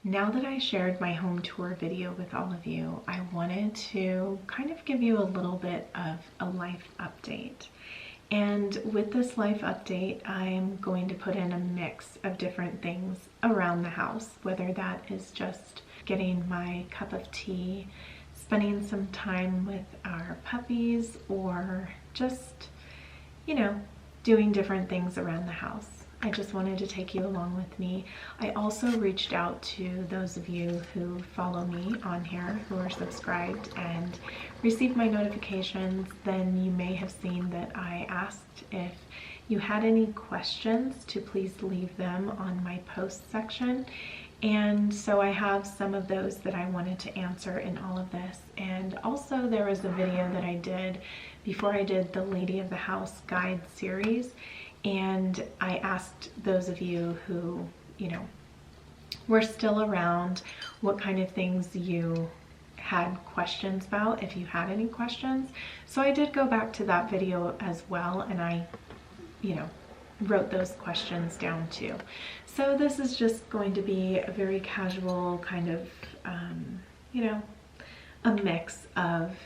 Now that I shared my home tour video with all of you, I wanted to kind of give you a little bit of a life update. And with this life update, I'm going to put in a mix of different things around the house, whether that is just getting my cup of tea, spending some time with our puppies, or just, doing different things around the house. I just wanted to take you along with me. I also reached out to those of you who follow me on here, who are subscribed and receive my notifications. Then you may have seen that I asked if you had any questions to please leave them on my post section. And so I have some of those that I wanted to answer in all of this. And also there was a video that I did before I did the Lady of the House guide series. And I asked those of you who, were still around, what kind of things you had questions about, if you had any questions. So I did go back to that video as well, and I, wrote those questions down too. So this is just going to be a very casual kind of, a mix of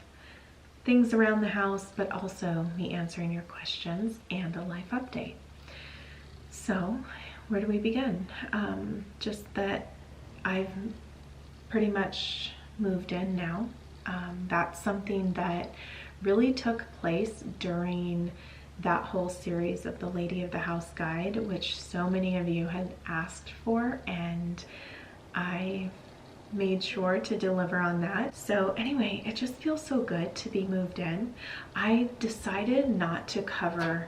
things around the house, but also me answering your questions and a life update. So where do we begin? Just that I've pretty much moved in now. That's something that really took place during that whole series of the Lady of the House guide, which so many of you had asked for, and I made sure to deliver on that. So anyway, it just feels so good to be moved in. I decided not to cover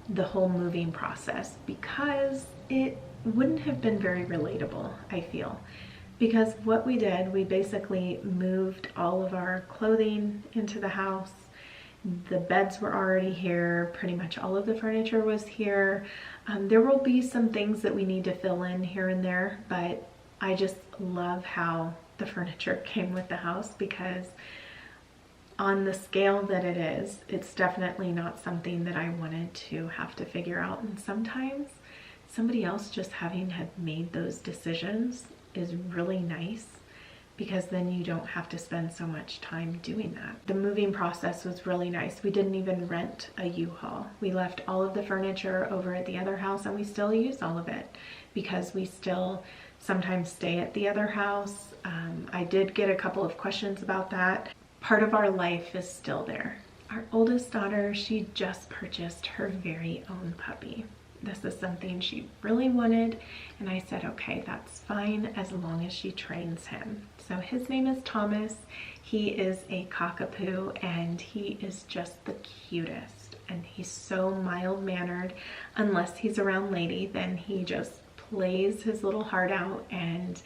the whole moving process because it wouldn't have been very relatable, I feel. Because what we did, we basically moved all of our clothing into the house. The beds were already here, pretty much all of the furniture was here. There will be some things that we need to fill in here and there, but I just love how the furniture came with the house, because on the scale that it is, it's definitely not something that I wanted to have to figure out. And sometimes somebody else just having had made those decisions is really nice, because then you don't have to spend so much time doing that. The moving process was really nice. We didn't even rent a U-Haul. We left all of the furniture over at the other house, and we still use all of it because we still sometimes stay at the other house. I did get a couple of questions about that. Part of our life is still there. Our oldest daughter, she just purchased her very own puppy. This is something she really wanted, and I said, okay, that's fine as long as she trains him. So his name is Thomas. He is a cockapoo, and he is just the cutest, and he's so mild-mannered. Unless he's around Lady, then he just plays his little heart out. And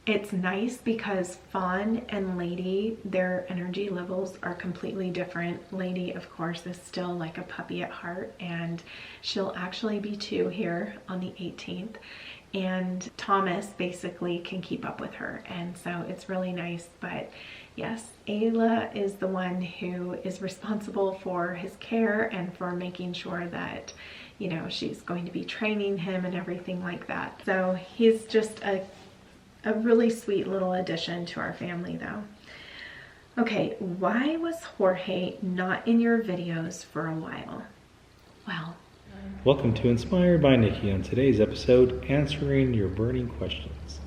it's nice because Fawn and Lady, their energy levels are completely different. Lady, of course, is still like a puppy at heart, and she'll actually be 2 here on the 18th. And Thomas basically can keep up with her, and so it's really nice. But yes, Ayla is the one who is responsible for his care and for making sure that, she's going to be training him and everything like that. So he's just a really sweet little addition to our family though. Okay, why was Jorge not in your videos for a while? Well, welcome to Inspired by Nikki. On today's episode, answering your burning questions.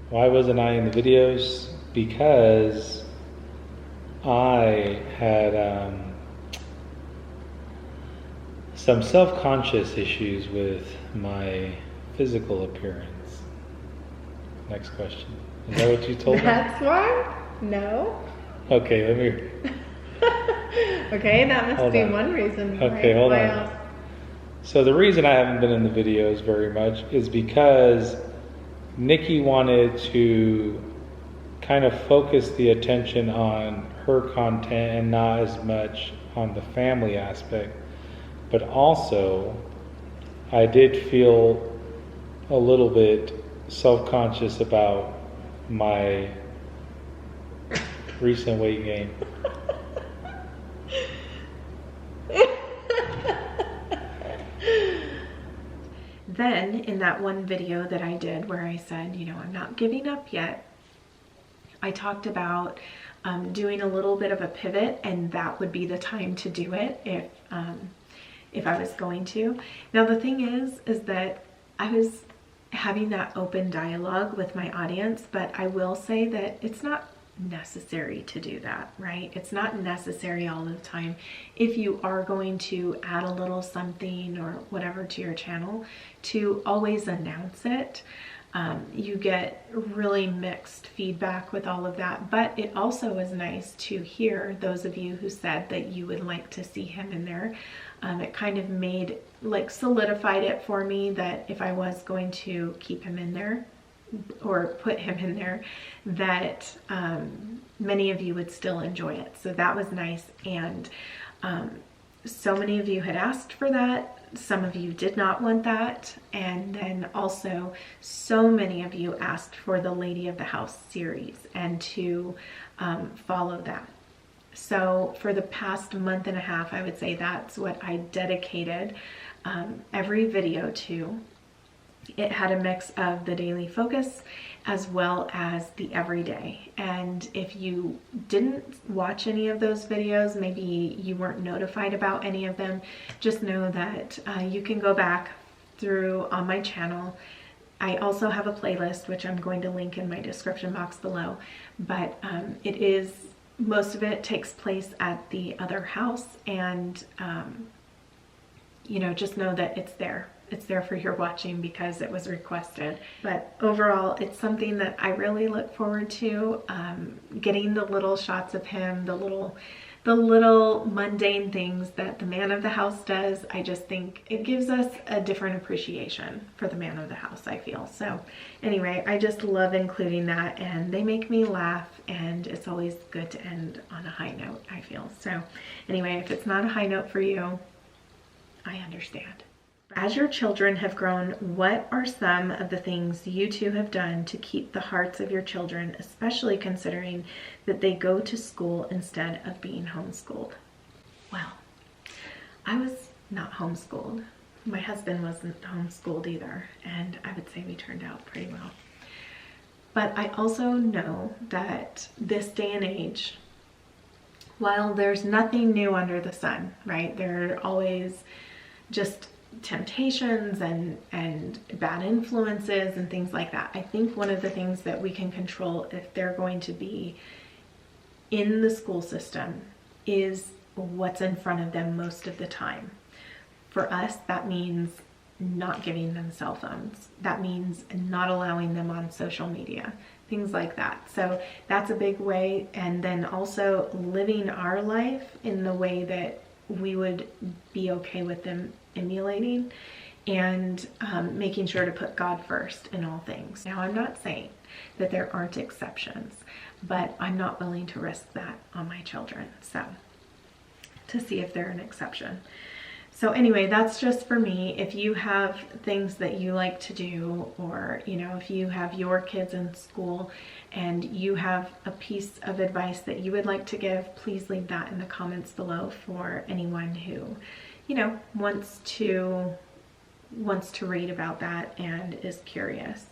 Why wasn't I in the videos? Because I had some self-conscious issues with my physical appearance. Next question. Is that what you told me? That's why? No. Okay, let me... Okay, that must be one reason. Okay, hold on. Else? So the reason I haven't been in the videos very much is because Nikki wanted to kind of focus the attention on her content and not as much on the family aspect. But also, I did feel a little bit self-conscious about my recent weight gain. Then in that one video that I did where I said, you know, I'm not giving up yet, I talked about doing a little bit of a pivot, and that would be the time to do it if I was going to. Now the thing is that I was having that open dialogue with my audience, but I will say that it's not necessary to do that, right? It's not necessary all the time. If you are going to add a little something or whatever to your channel, to always announce it. You get really mixed feedback with all of that, but it also is nice to hear those of you who said that you would like to see him in there. It kind of made, like, solidified it for me that if I was going to keep him in there or put him in there, that many of you would still enjoy it. So that was nice. And so many of you had asked for that. Some of you did not want that. And then also so many of you asked for the Lady of the House series and to follow that. So for the past month and a half, I would say that's what I dedicated every video to. It had a mix of the daily focus as well as the everyday. And if you didn't watch any of those videos, maybe you weren't notified about any of them, just know that you can go back through on my channel. I also have a playlist, which I'm going to link in my description box below, but it is, most of it takes place at the other house, and you know, just know that it's there. It's there for your watching because it was requested. But overall, it's something that I really look forward to, getting the little shots of him, the little mundane things that the man of the house does. I just think it gives us a different appreciation for the man of the house, I feel. So anyway, I just love including that, and they make me laugh, and it's always good to end on a high note, I feel. So anyway, if it's not a high note for you, I understand. As your children have grown, what are some of the things you two have done to keep the hearts of your children, especially considering that they go to school instead of being homeschooled? Well, I was not homeschooled. My husband wasn't homeschooled either, and I would say we turned out pretty well. But I also know that this day and age, while there's nothing new under the sun, right? There are always just temptations and bad influences and things like that. I think one of the things that we can control if they're going to be in the school system is what's in front of them most of the time. For us, that means not giving them cell phones. That means not allowing them on social media, things like that. So that's a big way. And then also living our life in the way that we would be okay with them emulating, and making sure to put God first in all things. Now, I'm not saying that there aren't exceptions, but I'm not willing to risk that on my children. So to see if they're an exception. So anyway, that's just for me. If you have things that you like to do, or, you know, if you have your kids in school and you have a piece of advice that you would like to give, please leave that in the comments below for anyone who, you know, wants to read about that and is curious.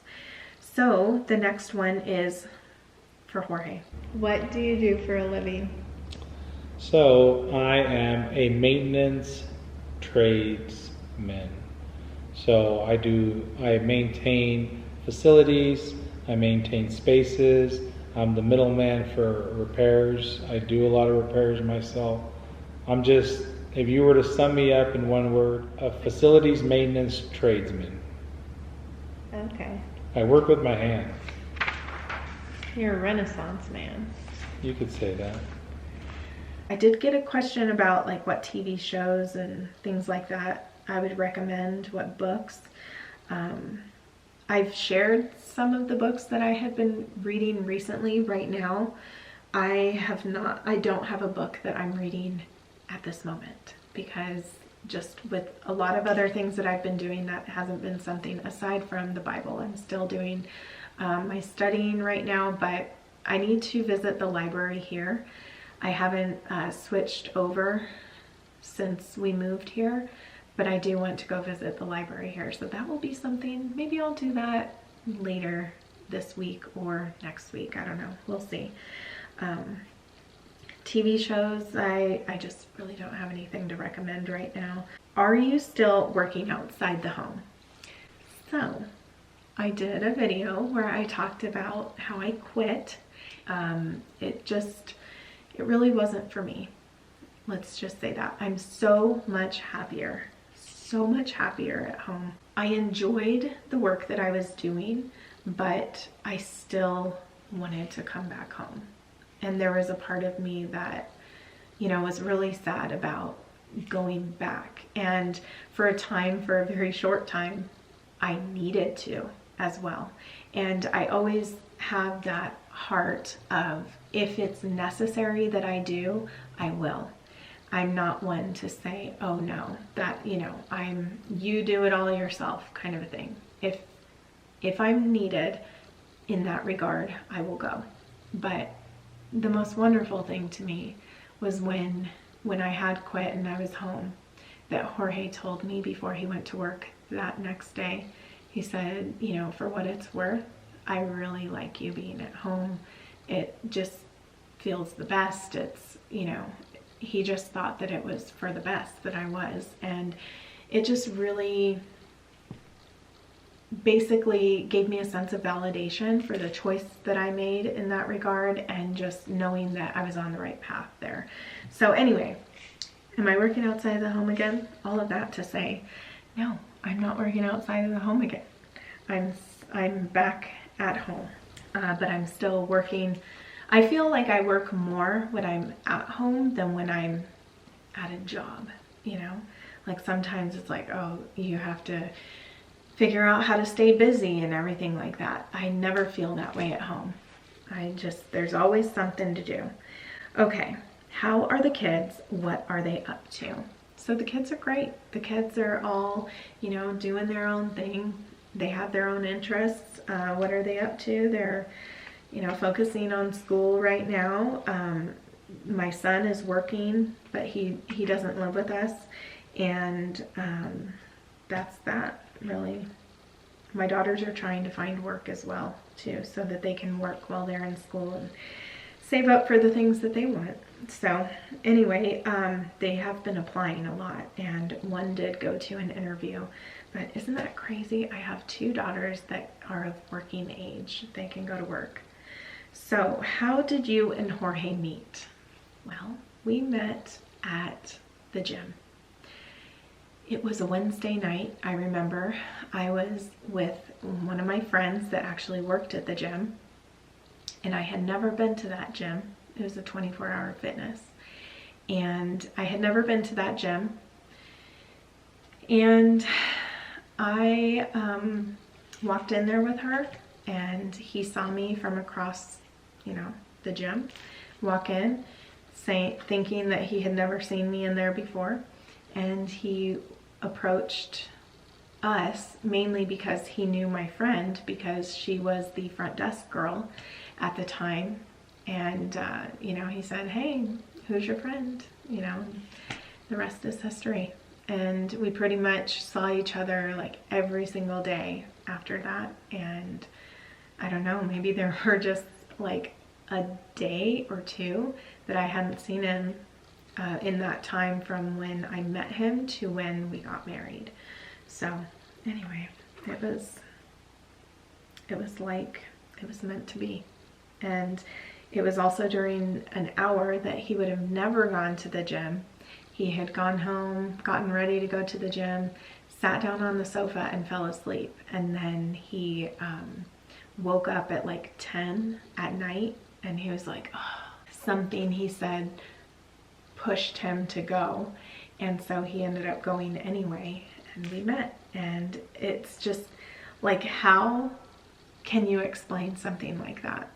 So the next one is for Jorge. What do you do for a living? So I am a maintenance tradesman. So I maintain facilities, I maintain spaces, I'm the middleman for repairs. I do a lot of repairs myself. I'm just, if you were to sum me up in one word, a facilities maintenance tradesman. Okay. I work with my hands. You're a Renaissance man. You could say that. I did get a question about like what TV shows and things like that I would recommend, what books. I've shared some of the books that I have been reading recently. Right now, I don't have a book that I'm reading at this moment, because just with a lot of other things that I've been doing, that hasn't been something aside from the Bible. I'm still doing my studying right now, but I need to visit the library here. I haven't switched over since we moved here, but I do want to go visit the library here. So that will be something, maybe I'll do that later this week or next week. I don't know, we'll see. TV shows, I just really don't have anything to recommend right now. Are you still working outside the home? So I did a video where I talked about how I quit. It really wasn't for me. Let's just say that. I'm so much happier at home. I enjoyed the work that I was doing, but I still wanted to come back home. And there was a part of me that, you know, was really sad about going back. And for a very short time, I needed to as well. And I always have that heart of, if it's necessary that I do, I will. I'm not one to say, oh no, that, you know, you do it all yourself kind of a thing. If I'm needed in that regard, I will go. But the most wonderful thing to me was when I had quit and I was home, that Jorge told me before he went to work that next day. He said, you know, for what it's worth, I really like you being at home. It just feels the best. It's, you know, he just thought that it was for the best that I was. And it just really basically gave me a sense of validation for the choice that I made in that regard, and just knowing that I was on the right path there. So anyway, am I working outside the home again? All of that to say, no, I'm not working outside of the home again. I'm back at home, but I'm still working. I feel like I work more when I'm at home than when I'm at a job, you know? Like sometimes it's like, oh, you have to figure out how to stay busy and everything like that. I never feel that way at home. There's always something to do. Okay, how are the kids? What are they up to? So the kids are great. The kids are all, you know, doing their own thing. They have their own interests. What are they up to? They're, you know, focusing on school right now. My son is working, but he doesn't live with us. And that's that, really. My daughters are trying to find work as well, too, so that they can work while they're in school and save up for the things that they want. So anyway, they have been applying a lot, and one did go to an interview. But isn't that crazy? I have 2 daughters that are of working age. They can go to work. So how did you and Jorge meet? Well, we met at the gym. It was a Wednesday night, I remember. I was with one of my friends that actually worked at the gym, and I had never been to that gym. It was a 24-hour fitness, and I had never been to that gym. And I walked in there with her, and he saw me from across, you know, the gym, walk in, thinking that he had never seen me in there before. And he approached us mainly because he knew my friend, because she was the front desk girl at the time. And, you know, he said, hey, who's your friend? You know, the rest is history. And we pretty much saw each other like every single day after that. And I don't know, maybe there were just like a day or 2 that I hadn't seen him in that time from when I met him to when we got married. So anyway, it was like it was meant to be. And it was also during an hour that he would have never gone to the gym. He had gone home, gotten ready to go to the gym, sat down on the sofa and fell asleep. And then he woke up at like 10 at night, and he was like, oh, something he said pushed him to go. And so he ended up going anyway, and we met. And it's just like, how can you explain something like that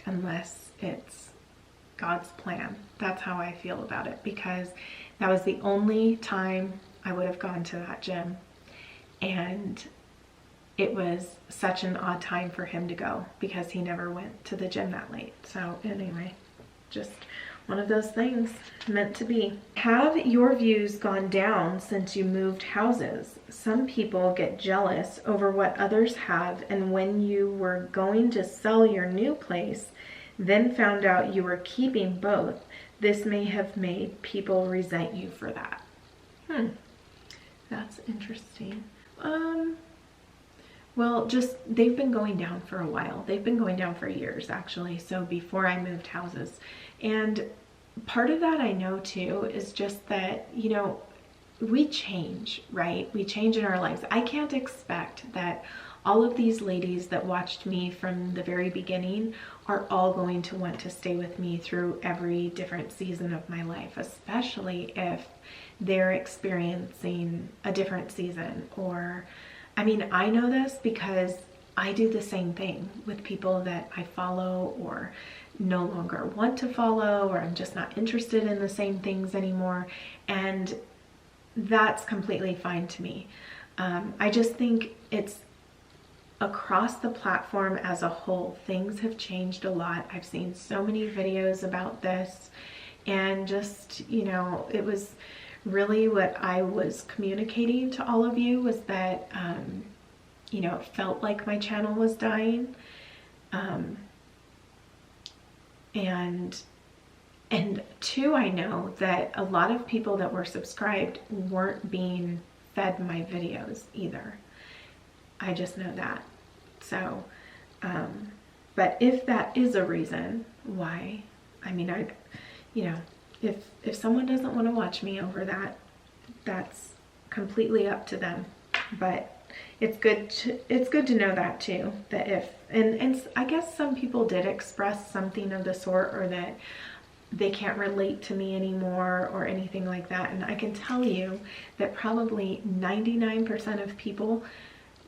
unless it's God's plan? That's how I feel about it, because that was the only time I would have gone to that gym, and it was such an odd time for him to go because he never went to the gym that late. So anyway, just one of those things meant to be. Have your views gone down since you moved houses? Some people get jealous over what others have, and when you were going to sell your new place, then found out you were keeping both, this may have made people resent you for that. That's interesting. Well, just, they've been going down for a while. They've been going down for years, actually. So before I moved houses. And part of that I know too is just that, you know, we change, right? We change in our lives. I can't expect that all of these ladies that watched me from the very beginning are all going to want to stay with me through every different season of my life, especially if they're experiencing a different season. Or, I mean, I know this because I do the same thing with people that I follow or no longer want to follow, or I'm just not interested in the same things anymore. And that's completely fine to me. I just think it's across the platform as a whole, things have changed a lot. I've seen so many videos about this, and just, you know, it was really what I was communicating to all of you was that, you know, it felt like my channel was dying. And two, I know that a lot of people that were subscribed weren't being fed my videos either. I just know that. So, but if that is a reason why, I mean, you know, if someone doesn't want to watch me over that, that's completely up to them. But it's good to know that too, that if, and I guess some people did express something of the sort, or that they can't relate to me anymore or anything like that. And I can tell you that probably 99% of people,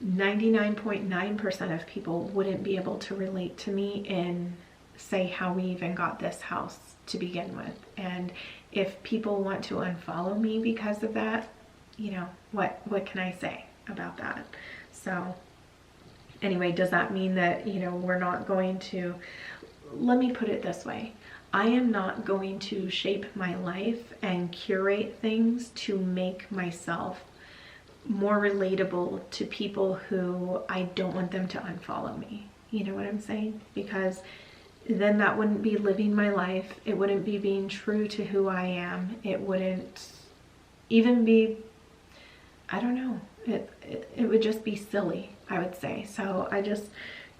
99.9% of people wouldn't be able to relate to me in, say, how we even got this house to begin with. And if people want to unfollow me because of that, you know, what can I say about that? So anyway, does that mean that, you know, we're not going to, let me put it this way. I am not going to shape my life and curate things to make myself more relatable to people who I don't want them to unfollow me. You know what I'm saying? Because then that wouldn't be living my life. It wouldn't be being true to who I am. It wouldn't even be, I don't know, it would just be silly, I would say. So I just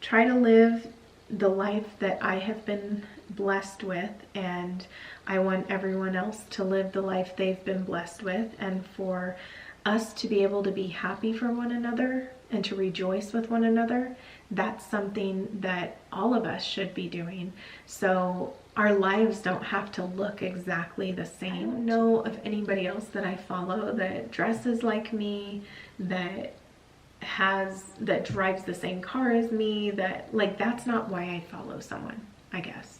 try to live the life that I have been blessed with, and I want everyone else to live the life they've been blessed with, and for us to be able to be happy for one another and to rejoice with one another. That's something that all of us should be doing. So our lives don't have to look exactly the same. I don't know of anybody else that I follow that dresses like me, that drives the same car as me, that, like, that's not why I follow someone, I guess.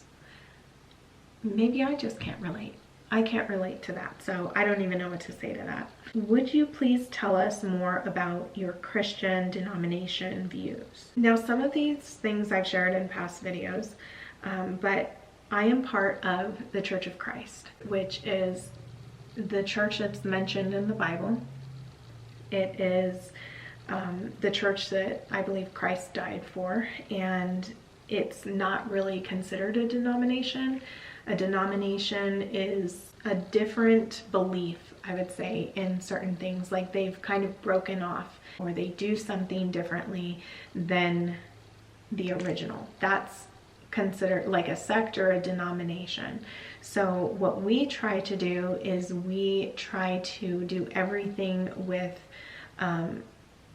Maybe I just can't relate. I can't relate to that, so I don't even know what to say to that. Would you please tell us more about your Christian denomination views? Now, some of these things I've shared in past videos, but I am part of the Church of Christ, which is the church that's mentioned in the Bible. It is the church that I believe Christ died for, and it's not really considered a denomination. A denomination is a different belief, I would say, in certain things. Like, they've kind of broken off, or they do something differently than the original. That's considered like a sect or a denomination. So what we try to do is we try to do everything with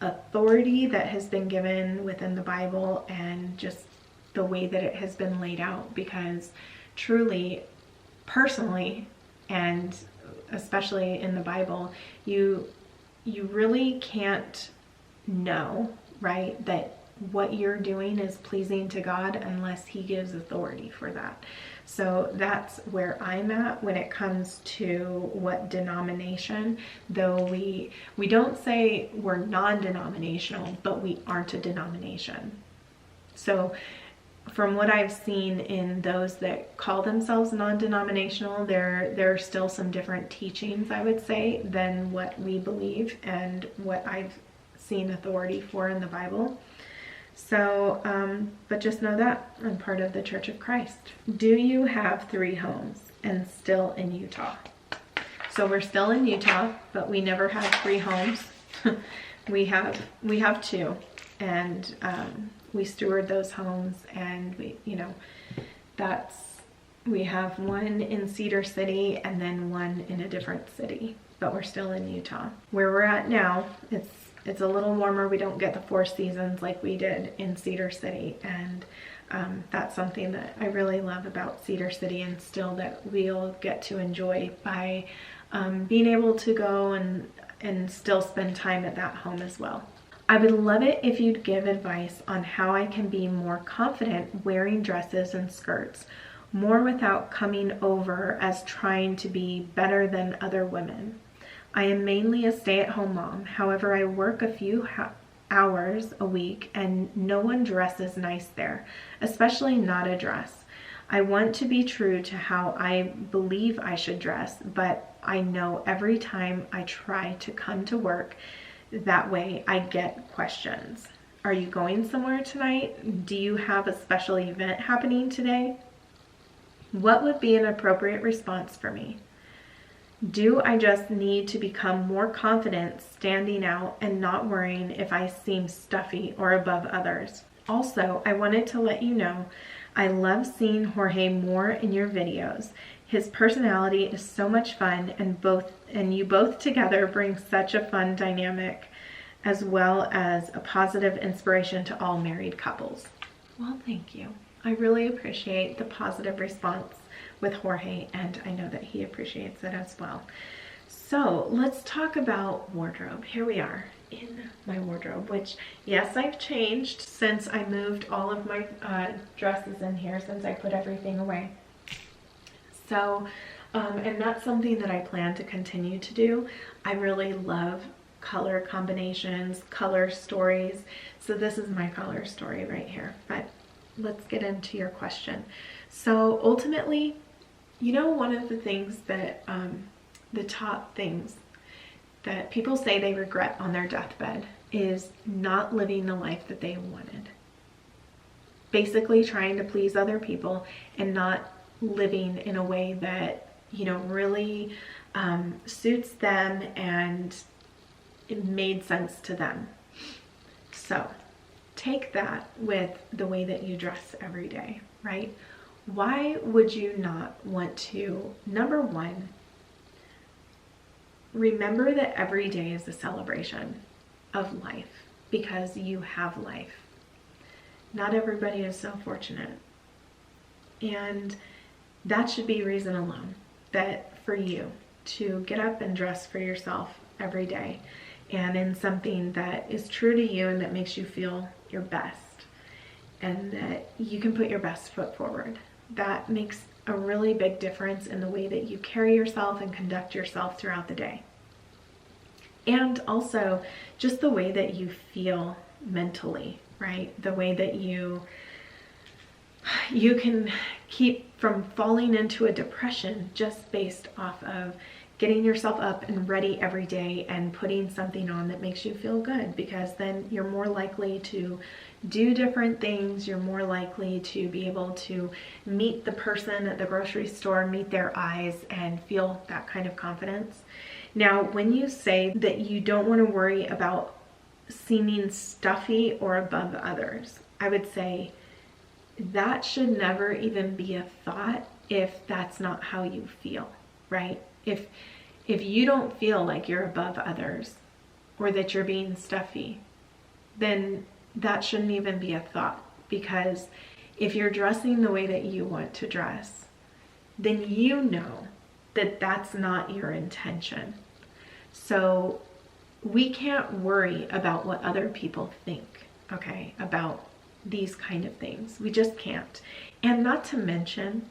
authority that has been given within the Bible, and just the way that it has been laid out, because truly, personally, and especially in the Bible, you really can't know, right, that what you're doing is pleasing to God unless He gives authority for that. So that's where I'm at when it comes to what denomination, though we don't say we're non-denominational, but we aren't a denomination. So from what I've seen in those that call themselves non-denominational, there are still some different teachings, I would say, than what we believe and what I've seen authority for in the Bible. So, but just know that I'm part of the Church of Christ. Do you have 3 homes and still in Utah? So we're still in Utah, but we never had 3 homes. we have 2, and we steward those homes, and we have one in Cedar City and then one in a different city, but we're still in Utah. Where we're at now, it's a little warmer. We don't get the 4 seasons like we did in Cedar City, and that's something that I really love about Cedar City, and still that we'll get to enjoy by being able to go and still spend time at that home as well. I would love it if you'd give advice on how I can be more confident wearing dresses and skirts, more without coming over as trying to be better than other women. I am mainly a stay-at-home mom. However, I work a few hours a week and no one dresses nice there, especially not a dress. I want to be true to how I believe I should dress, but I know every time I try to come to work that way, I get questions. Are you going somewhere tonight? Do you have a special event happening today? What would be an appropriate response for me? Do I just need to become more confident standing out and not worrying if I seem stuffy or above others? Also, I wanted to let you know I love seeing Jorge more in your videos. His personality is so much fun, and you both together bring such a fun dynamic, as well as a positive inspiration to all married couples. Well, thank you. I really appreciate the positive response with Jorge, and I know that he appreciates it as well. So let's talk about wardrobe. Here we are in my wardrobe, which, yes, I've changed since I moved all of my dresses in here, since I put everything away. So, and that's something that I plan to continue to do. I really love color combinations, color stories. So this is my color story right here, but let's get into your question. So ultimately, one of the things that, the top things that people say they regret on their deathbed is not living the life that they wanted. Basically trying to please other people and not living in a way that, really suits them and it made sense to them. So take that with the way that you dress every day, right? Why would you not want to, number one, remember that every day is a celebration of life because you have life. Not everybody is so fortunate. And that should be reason alone that for you to get up and dress for yourself every day and in something that is true to you and that makes you feel your best and that you can put your best foot forward. That makes a really big difference in the way that you carry yourself and conduct yourself throughout the day. And also just the way that you feel mentally, right? The way that you can keep from falling into a depression just based off of getting yourself up and ready every day and putting something on that makes you feel good, because then you're more likely to do different things. You're more likely to be able to meet the person at the grocery store, meet their eyes, and feel that kind of confidence. Now, when you say that you don't want to worry about seeming stuffy or above others, I would say that should never even be a thought if that's not how you feel, right? If you don't feel like you're above others or that you're being stuffy, then that shouldn't even be a thought, because if you're dressing the way that you want to dress, then you know that that's not your intention. So we can't worry about what other people think, okay, about these kind of things. We just can't. And not to mention,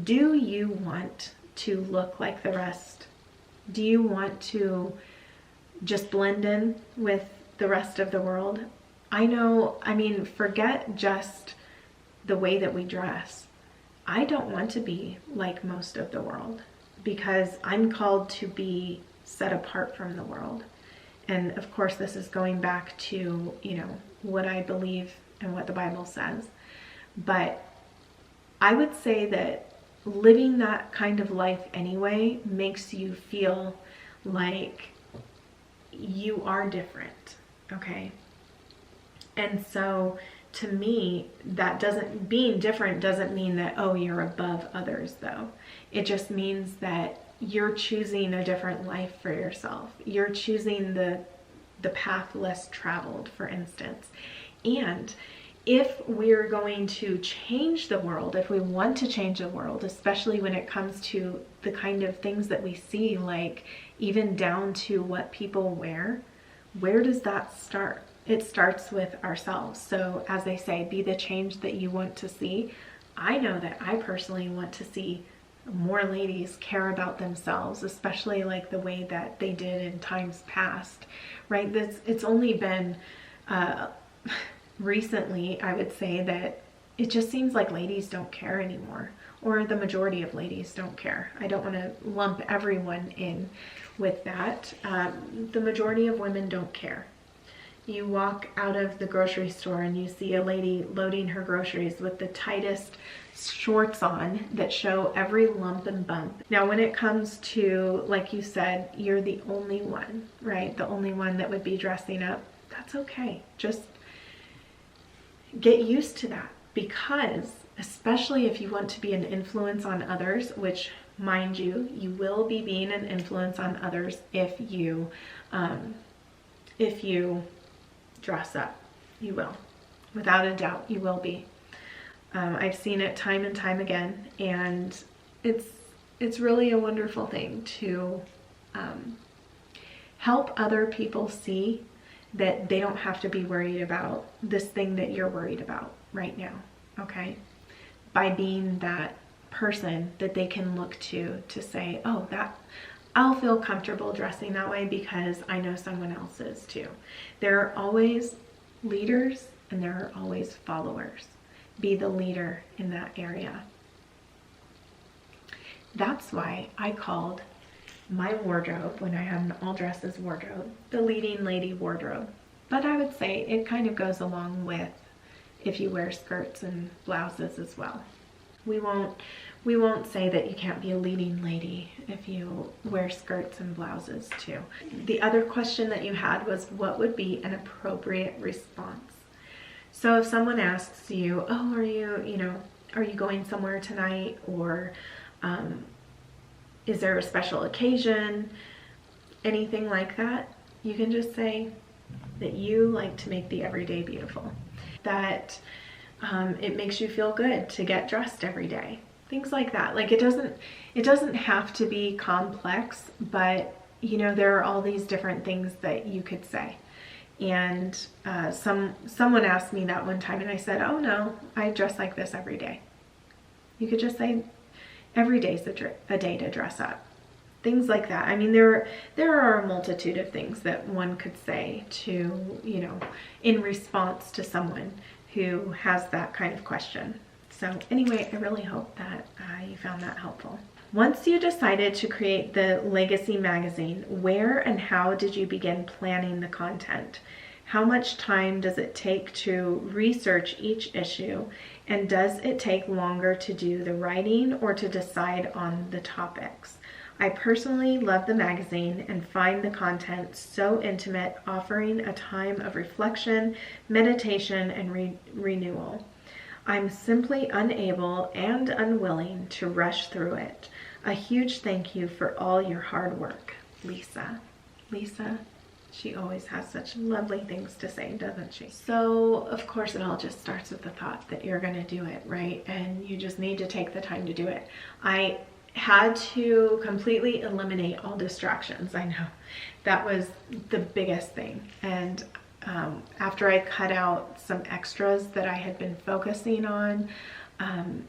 do you want to look like the rest? Do you want to just blend in with the rest of the world? Forget just the way that we dress. I don't want to be like most of the world, because I'm called to be set apart from the world. And of course, this is going back to, what I believe and what the Bible says. But I would say that living that kind of life anyway makes you feel like you are different, okay? And so to me, being different doesn't mean that, oh, you're above others though. It just means that you're choosing a different life for yourself. You're choosing the path less traveled, for instance. And if we're going to change the world, if we want to change the world, especially when it comes to the kind of things that we see, like even down to what people wear, where does that start? It starts with ourselves. So as they say, be the change that you want to see. I know that I personally want to see more ladies care about themselves, especially like the way that they did in times past, right? It's only been recently, I would say, that it just seems like ladies don't care anymore, or the majority of ladies don't care. I don't want to lump everyone in with that. The majority of women don't care. You walk out of the grocery store and you see a lady loading her groceries with the tightest shorts on that show every lump and bump. Now, when it comes to, like you said, you're the only one, right? The only one that would be dressing up. That's okay. Just get used to that, because especially if you want to be an influence on others, which, mind you, you will be being an influence on others if you dress up. You will. Without a doubt, you will be. I've seen it time and time again, and it's really a wonderful thing to help other people see that they don't have to be worried about this thing that you're worried about right now, okay? By being that person that they can look to say, oh, that I'll feel comfortable dressing that way because I know someone else is too. There are always leaders and there are always followers. Be the leader in that area. That's why I called my wardrobe, when I have an all dresses wardrobe, the leading lady wardrobe. But I would say it kind of goes along with if you wear skirts and blouses as well. We won't say that you can't be a leading lady if you wear skirts and blouses too. The other question that you had was, what would be an appropriate response? So if someone asks you, oh, are you going somewhere tonight? Or is there a special occasion? Anything like that, you can just say that you like to make the everyday beautiful. That it makes you feel good to get dressed every day. Things like that. Like it doesn't have to be complex, but there are all these different things that you could say. And someone asked me that one time and I said, oh no, I dress like this every day. You could just say every day's a day to dress up. Things like that. I mean, there are a multitude of things that one could say to, in response to someone who has that kind of question. So anyway, I really hope that you found that helpful. Once you decided to create the Legacy magazine, where and how did you begin planning the content? How much time does it take to research each issue? And does it take longer to do the writing or to decide on the topics? I personally love the magazine and find the content so intimate, offering a time of reflection, meditation, and renewal. I'm simply unable and unwilling to rush through it. A huge thank you for all your hard work, Lisa. Lisa, she always has such lovely things to say, doesn't she? So, of course, it all just starts with the thought that you're going to do it, right? And you just need to take the time to do it. I had to completely eliminate all distractions. I know that was the biggest thing. And after I cut out some extras that I had been focusing on,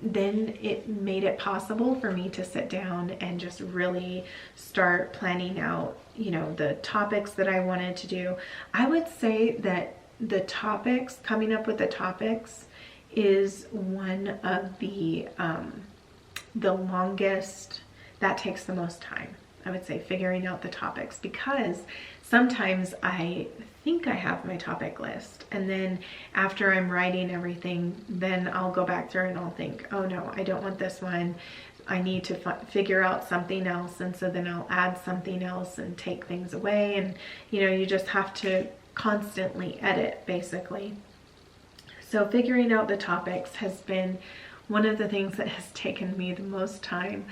then it made it possible for me to sit down and just really start planning out, the topics that I wanted to do. I would say that coming up with the topics is one of the longest, that takes the most time, I would say, figuring out the topics, because sometimes I think I have my topic list, and then after I'm writing everything, then I'll go back through and I'll think, oh no, I don't want this one. I need to figure out something else. And so then I'll add something else and take things away. And, you know, you just have to constantly edit, basically. So figuring out the topics has been one of the things that has taken me the most time.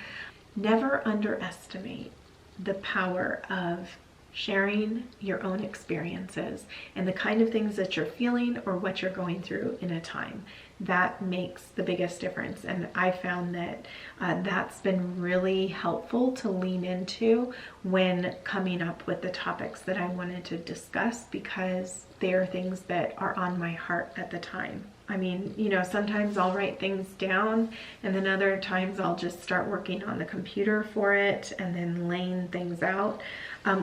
Never underestimate the power of sharing your own experiences and the kind of things that you're feeling or what you're going through in a time. That makes the biggest difference. And I found that that's been really helpful to lean into when coming up with the topics that I wanted to discuss, because they are things that are on my heart at the time. I mean, you know, sometimes I'll write things down, and then other times I'll just start working on the computer for it and then laying things out.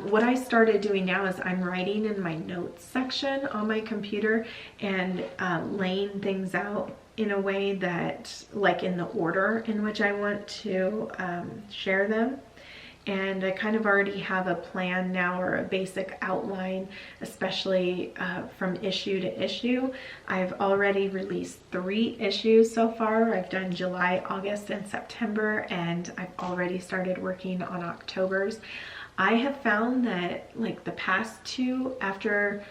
What I started doing now is I'm writing in my notes section on my computer and laying things out in a way that, like, in the order in which I want to share them. And I kind of already have a plan now, or a basic outline, especially from issue to issue. I've already released 3 issues so far. I've done July, August, and September, and I've already started working on October's. I have found that, like, the past 2, after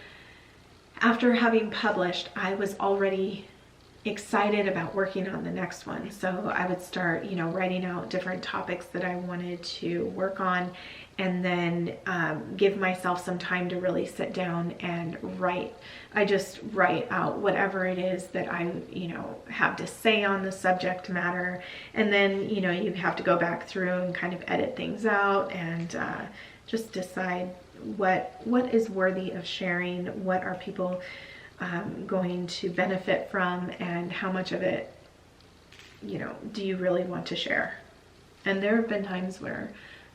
having published, I was already excited about working on the next one. So I would start, you know, writing out different topics that I wanted to work on, and then give myself some time to really sit down and write. I just write out whatever it is that I, you know, have to say on the subject matter. And then, you know, you have to go back through and kind of edit things out and just decide what is worthy of sharing, what are people going to benefit from, and how much of it, you know, do you really want to share. And there have been times where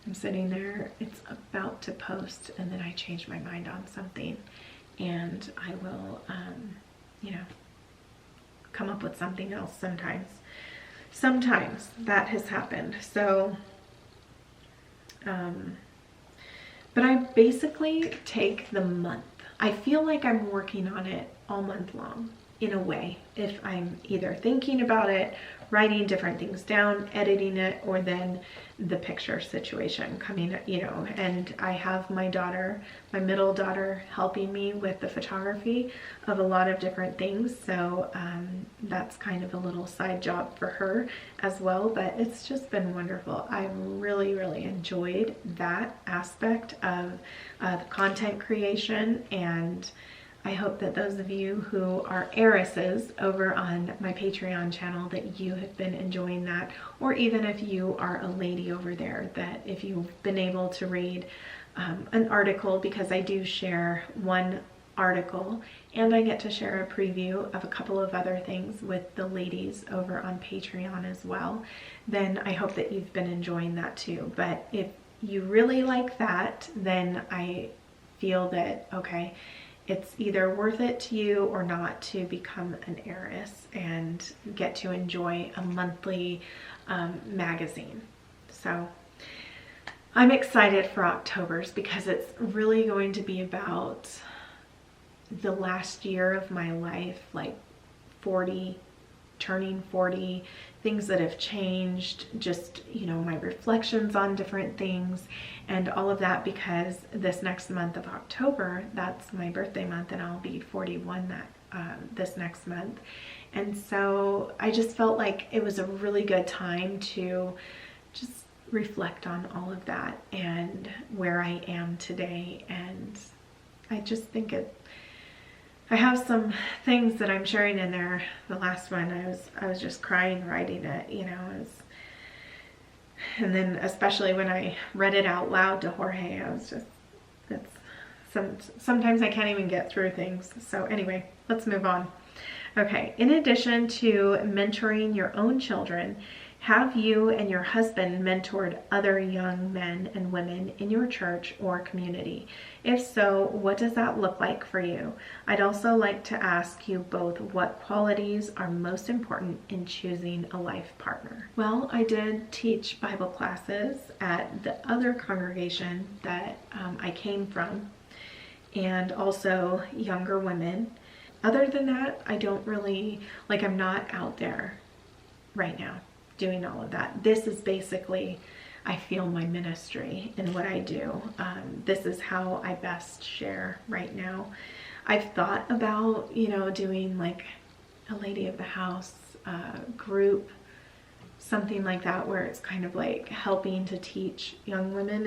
I'm sitting there, it's about to post, and then I change my mind on something, and I will, you know, come up with something else sometimes. Sometimes that has happened. So, but I basically take the month. I feel like I'm working on it all month long, in a way, if I'm either thinking about it, writing different things down, editing it, or then the picture situation coming, you know. And I have my daughter, my middle daughter, helping me with the photography of a lot of different things. So that's kind of a little side job for her as well, but it's just been wonderful. I've really, really enjoyed that aspect of the content creation, and I hope that those of you who are heiresses over on my Patreon channel, that you have been enjoying that, or even if you are a lady over there, that if you've been able to read an article, because I do share one article and I get to share a preview of a couple of other things with the ladies over on Patreon as well, then I hope that you've been enjoying that too. But if you really like that, then I feel that, okay, it's either worth it to you or not to become an heiress and get to enjoy a monthly magazine. So I'm excited for October's, because it's really going to be about the last year of my life, like 40, turning 40, things that have changed, just, you know, my reflections on different things and all of that, because this next month of October, that's my birthday month, and I'll be 41 this next month. And so I just felt like it was a really good time to just reflect on all of that and where I am today. And I just think I have some things that I'm sharing in there. The last one, I was just crying writing it, you know. And then especially when I read it out loud to Jorge, I was just, sometimes I can't even get through things. So anyway, let's move on. Okay, in addition to mentoring your own children, Have you and your husband mentored other young men and women in your church or community? If so, what does that look like for you? I'd also like to ask you both what qualities are most important in choosing a life partner. Well, I did teach Bible classes at the other congregation that I came from, and also younger women. Other than that, I don't really, I'm not out there right now doing all of that. This is basically, I feel, my ministry and what I do. This is how I best share right now. I've thought about, doing like a lady of the house group, something like that, where it's kind of like helping to teach young women,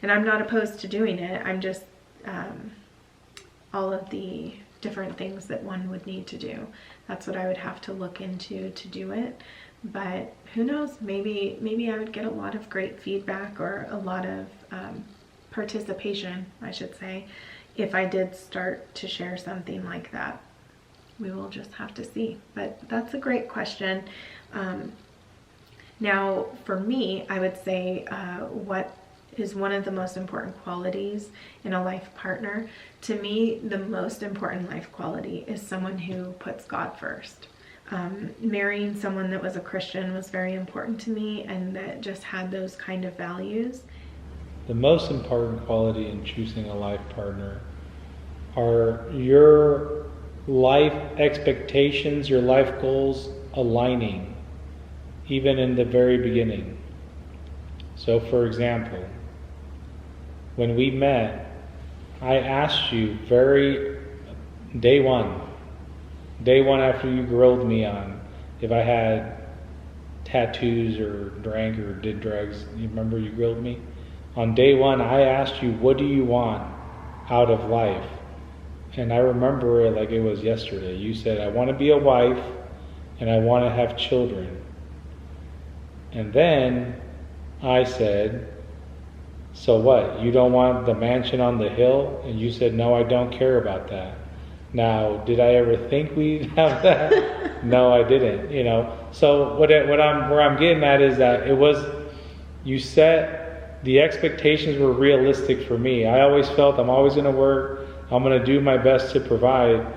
and I'm not opposed to doing it. I'm just all of the different things that one would need to do. That's what I would have to look into to do it. But who knows, maybe I would get a lot of great feedback, or a lot of participation, I should say, if I did start to share something like that. We will just have to see. But that's a great question. Now, for me, I would say what is one of the most important qualities in a life partner. To me, the most important life quality is someone who puts God first. Marrying someone that was a Christian was very important to me, and that just had those kind of values. The most important quality in choosing a life partner are your life expectations, your life goals aligning, even in the very beginning. So, for example, when we met, I asked you day one after you grilled me on if I had tattoos or drank or did drugs. You remember you grilled me? On day one, I asked you, what do you want out of life? And I remember it like it was yesterday. You said, I want to be a wife and I want to have children. And then I said, so what? You don't want the mansion on the hill? And you said, no, I don't care about that. Now, did I ever think we'd have that? No, I didn't. So where I'm getting at is that you set the expectations were realistic for me. I always felt I'm always going to work. I'm going to do my best to provide.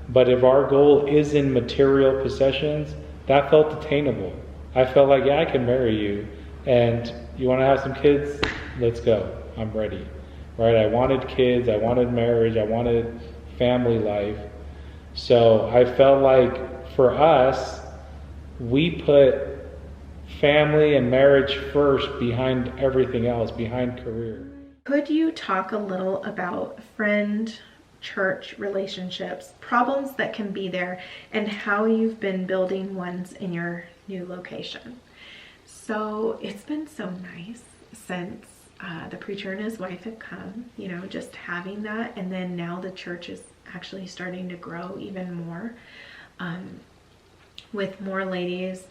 But if our goal is in material possessions, that felt attainable. I felt like, yeah, I can marry you. And you want to have some kids? Let's go. I'm ready. Right? I wanted kids. I wanted marriage. I wanted family life. So I felt like for us, we put family and marriage first behind everything else, behind career. Could you talk a little about friend-church relationships, problems that can be there, and how you've been building ones in your new location? So it's been so nice since the preacher and his wife have come, just having that. And then now the church is actually starting to grow even more with more ladies.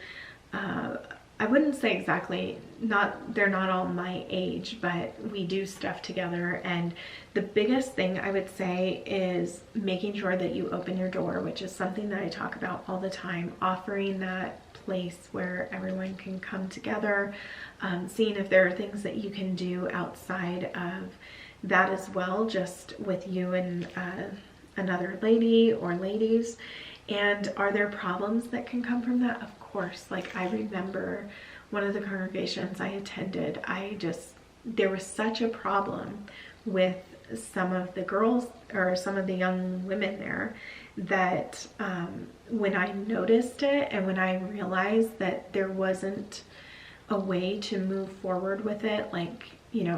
I wouldn't say exactly, they're not all my age, but we do stuff together. And the biggest thing I would say is making sure that you open your door, which is something that I talk about all the time, offering that place where everyone can come together, seeing if there are things that you can do outside of that as well, just with you and another lady or ladies. And are there problems that can come from that? Of course. I remember one of the congregations I attended, there was such a problem with some of the girls or some of the young women there that when I noticed it and when I realized that there wasn't a way to move forward with it,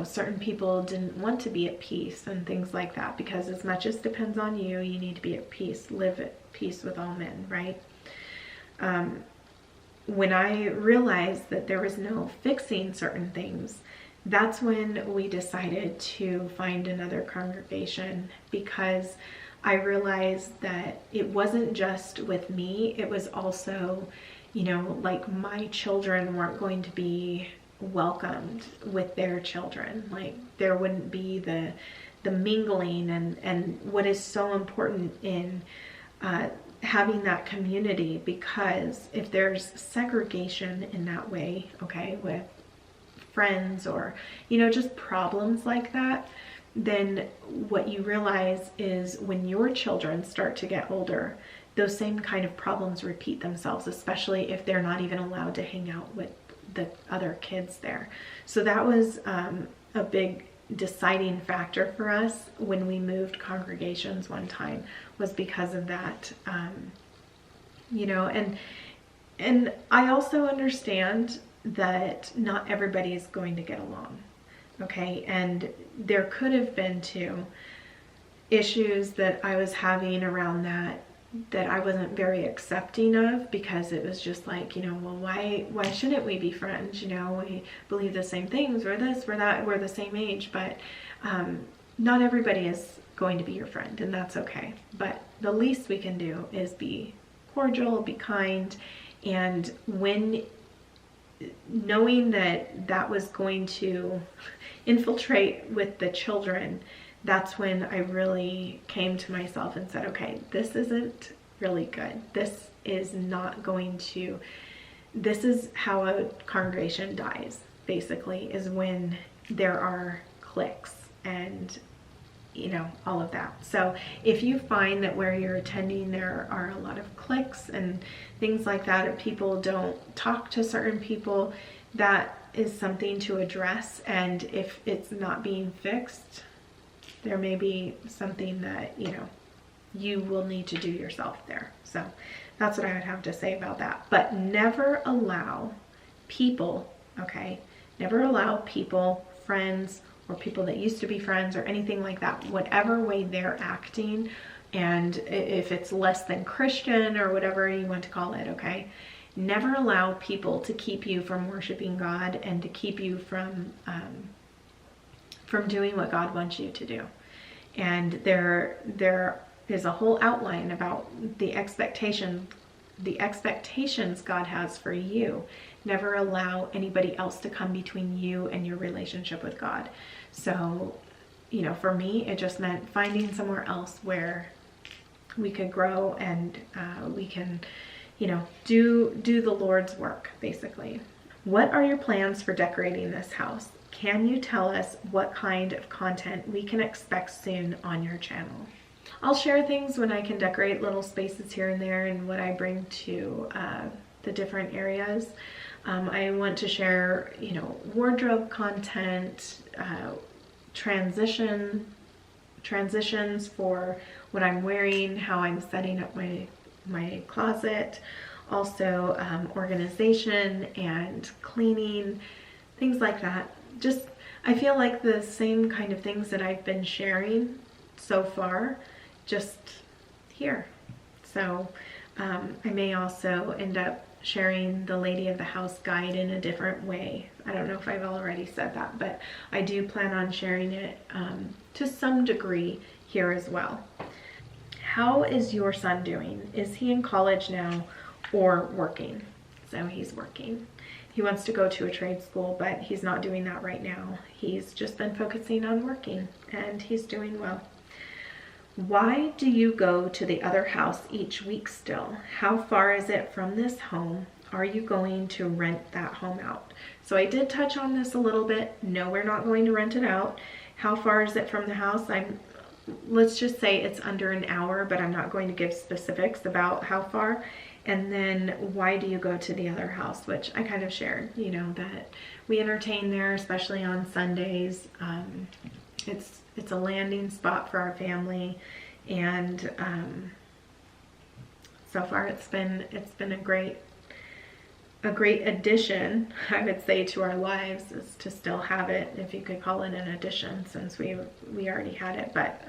certain people didn't want to be at peace and things like that, because as much as depends on you, you need to be at peace, live at peace with all men, right? When I realized that there was no fixing certain things, that's when we decided to find another congregation, because I realized that it wasn't just with me, it was also, my children weren't going to be welcomed with their children. There wouldn't be the mingling and what is so important in having that community, because if there's segregation in that way, okay, with friends or, you know, just problems like that, then what you realize is when your children start to get older, those same kind of problems repeat themselves, especially if they're not even allowed to hang out with the other kids there. So that was a big deciding factor for us when we moved congregations one time, was because of that. You know, and I also understand that not everybody is going to get along, okay? And there could have been too issues that I was having around that I wasn't very accepting of, because it was just like, you know, well, why shouldn't we be friends? You know, we believe the same things, we're this, we're that, we're the same age, but not everybody is going to be your friend, and that's okay. But the least we can do is be cordial, be kind, and when knowing that that was going to infiltrate with the children, that's when I really came to myself and said, okay, this isn't really good. This is not going to, this is how a congregation dies, basically, is when there are cliques and, you know, all of that. So if you find that where you're attending there are a lot of cliques and things like that, if people don't talk to certain people, that is something to address. And if it's not being fixed, there may be something that, you know, you will need to do yourself there. So that's what I would have to say about that. But never allow people, okay, never allow people, friends, or people that used to be friends or anything like that, whatever way they're acting, and if it's less than Christian or whatever you want to call it, okay, never allow people to keep you from worshiping God and to keep you from doing what God wants you to do. And there is a whole outline about the expectations God has for you. Never allow anybody else to come between you and your relationship with God. So, you know, for me, it just meant finding somewhere else where we could grow and we can, you know, do the Lord's work, basically. What are your plans for decorating this house? Can you tell us what kind of content we can expect soon on your channel? I'll share things when I can decorate little spaces here and there and what I bring to the different areas. I want to share, you know, wardrobe content, transitions for what I'm wearing, how I'm setting up my closet, also organization and cleaning, things like that. Just, I feel like the same kind of things that I've been sharing so far, just here. So I may also end up sharing the Lady of the House guide in a different way. I don't know if I've already said that, but I do plan on sharing it to some degree here as well. How is your son doing? Is he in college now or working? So he's working. He wants to go to a trade school, but he's not doing that right now. He's just been focusing on working, and he's doing well. Why do you go to the other house each week still? How far is it from this home? Are you going to rent that home out? So I did touch on this a little bit. No, we're not going to rent it out. How far is it from the house? Let's just say it's under an hour, but I'm not going to give specifics about how far. And then why do you go to the other house, which I kind of shared, you know, that we entertain there, especially on Sundays. It's a landing spot for our family, and so far it's been a great addition, I would say, to our lives, is to still have it, if you could call it an addition, since we already had it. But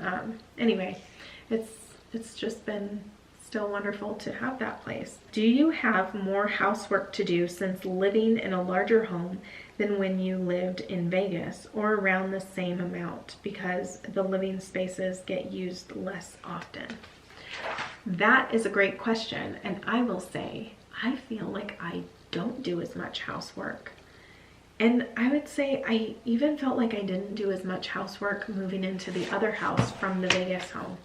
anyway, it's just been still wonderful to have that place. Do you have more housework to do since living in a larger home than when you lived in Vegas, or around the same amount because the living spaces get used less often? That is a great question, and I will say I feel like I don't do as much housework. And I would say I even felt like I didn't do as much housework moving into the other house from the Vegas home.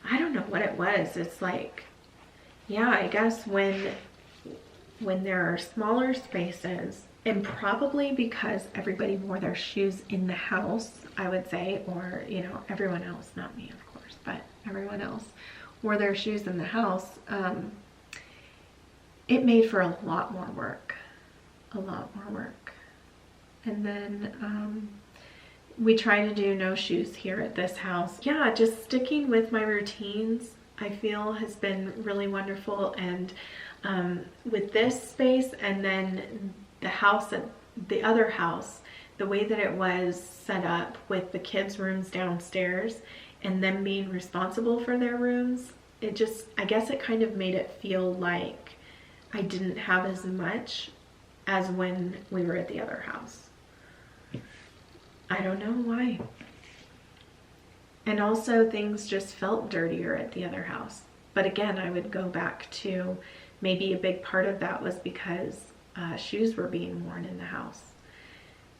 I don't know what it was. It's like yeah, I guess when there are smaller spaces, and probably because everybody wore their shoes in the house, I would say, or, you know, everyone else, not me, of course, but everyone else wore their shoes in the house, it made for a lot more work, a lot more work. And then we try to do no shoes here at this house. Yeah, just sticking with my routines, I feel, has been really wonderful. And with this space, and then the house, the other house, the way that it was set up with the kids' rooms downstairs and them being responsible for their rooms, it just, I guess it kind of made it feel like I didn't have as much as when we were at the other house. I don't know why. And also things just felt dirtier at the other house. But again, I would go back to maybe a big part of that was because shoes were being worn in the house.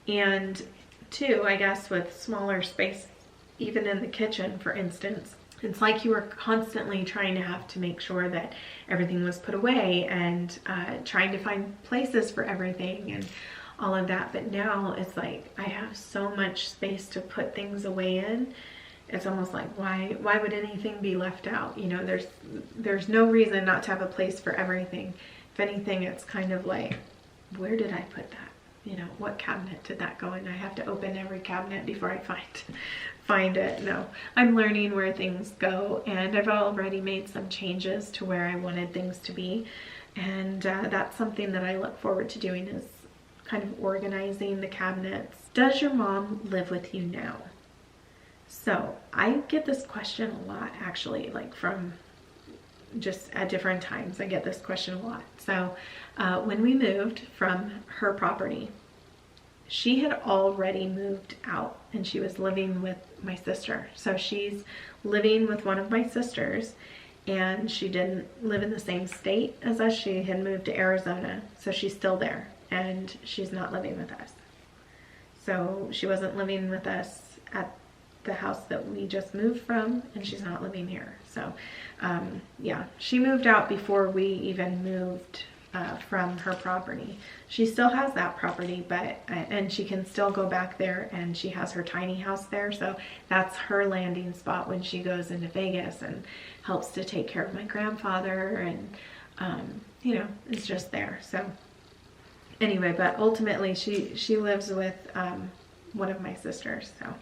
And two, I guess with smaller space, even in the kitchen, for instance, it's like you were constantly trying to have to make sure that everything was put away and trying to find places for everything and all of that. But now it's like I have so much space to put things away in. It's almost like, why would anything be left out? You know, there's no reason not to have a place for everything. If anything, it's kind of like, where did I put that? You know, what cabinet did that go in? I have to open every cabinet before I find it. No, I'm learning where things go, and I've already made some changes to where I wanted things to be. And that's something that I look forward to doing, is kind of organizing the cabinets. Does your mom live with you now? So I get this question a lot, actually, like from just at different times. I get this question a lot. So when we moved from her property, she had already moved out and she was living with my sister. So she's living with one of my sisters, and she didn't live in the same state as us. She had moved to Arizona, so she's still there, and she's not living with us. So she wasn't living with us at the house that we just moved from, and she's not living here. So yeah, she moved out before we even moved from her property. She still has that property, but and she can still go back there, and she has her tiny house there, so that's her landing spot when she goes into Vegas and helps to take care of my grandfather, and you know, it's just there. So anyway, but ultimately she lives with one of my sisters. So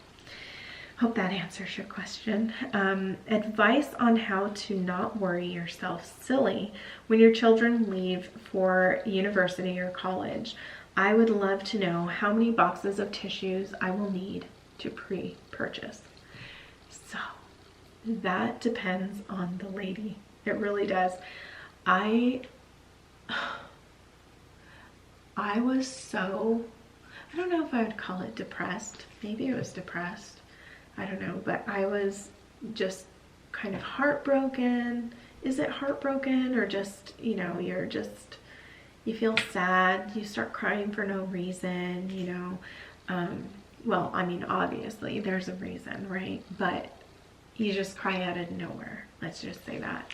hope that answers your question. Advice on how to not worry yourself silly when your children leave for university or college. I would love to know how many boxes of tissues I will need to pre-purchase. So that depends on the lady. It really does. I was so, I don't know if I would call it depressed. Maybe it was depressed. I don't know, but I was just kind of heartbroken. Is it heartbroken, or just, you know, you feel sad, you start crying for no reason, you know. Well, I mean, obviously there's a reason, right? But you just cry out of nowhere. Let's just say that.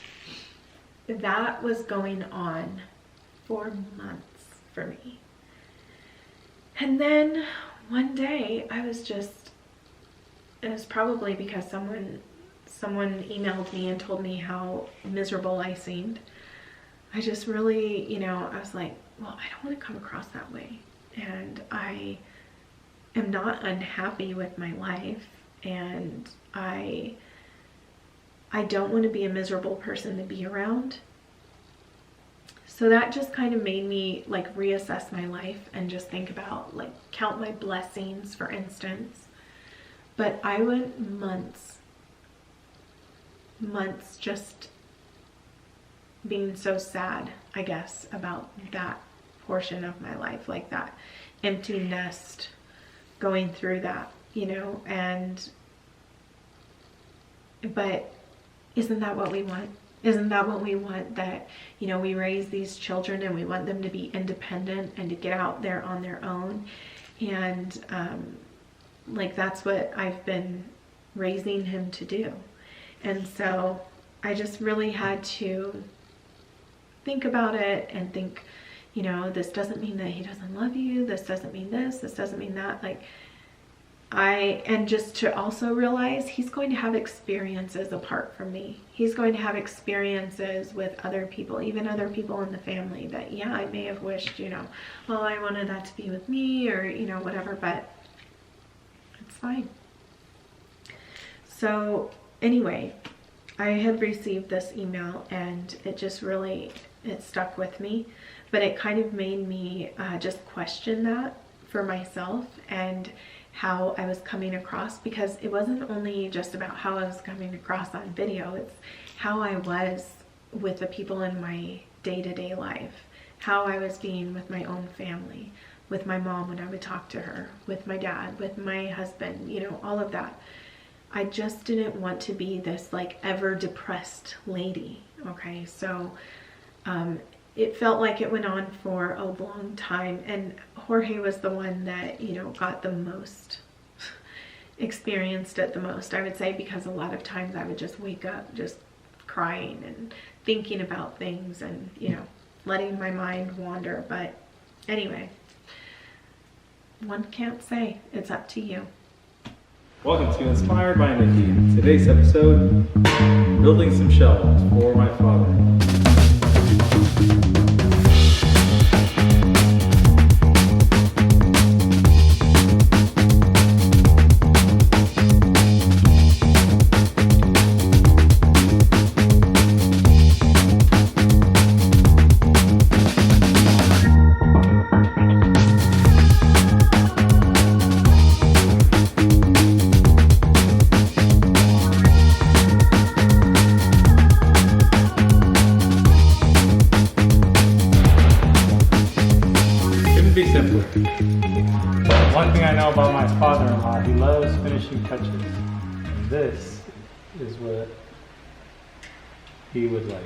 That was going on for months for me. And then one day I was just, it was probably because someone emailed me and told me how miserable I seemed. I just really, you know, I was like, well, I don't want to come across that way. And I am not unhappy with my life, and I don't want to be a miserable person to be around. So that just kind of made me like reassess my life and just think about, like, count my blessings, for instance. But I went months just being so sad, I guess, about that portion of my life, like that empty nest, going through that, you know. And but isn't that what we want? Isn't that what we want? That, you know, we raise these children and we want them to be independent and to get out there on their own. And like, that's what I've been raising him to do. And so I just really had to think about it and think, you know, this doesn't mean that he doesn't love you. This doesn't mean this doesn't mean that. Like, and just to also realize he's going to have experiences apart from me. He's going to have experiences with other people, even other people in the family that, yeah, I may have wished, you know, well, I wanted that to be with me, or, you know, whatever, but it's fine. So anyway, I had received this email and it just really, it stuck with me, but it kind of made me just question that for myself and how I was coming across, because it wasn't only just about how I was coming across on video, it's how I was with the people in my day-to-day life, how I was being with my own family, with my mom when I would talk to her, with my dad, with my husband, you know, all of that. I just didn't want to be this like ever depressed lady. Okay, so it felt like it went on for a long time, and Jorge was the one that, you know, got the most, experienced it the most, I would say, because a lot of times I would just wake up just crying and thinking about things and, you know, letting my mind wander. But anyway, one can't say. It's up to you. Welcome to Inspired by Nikki. Today's episode, building some shelves for my father. One thing I know about my father-in-law, he loves finishing touches. And this is what he would like.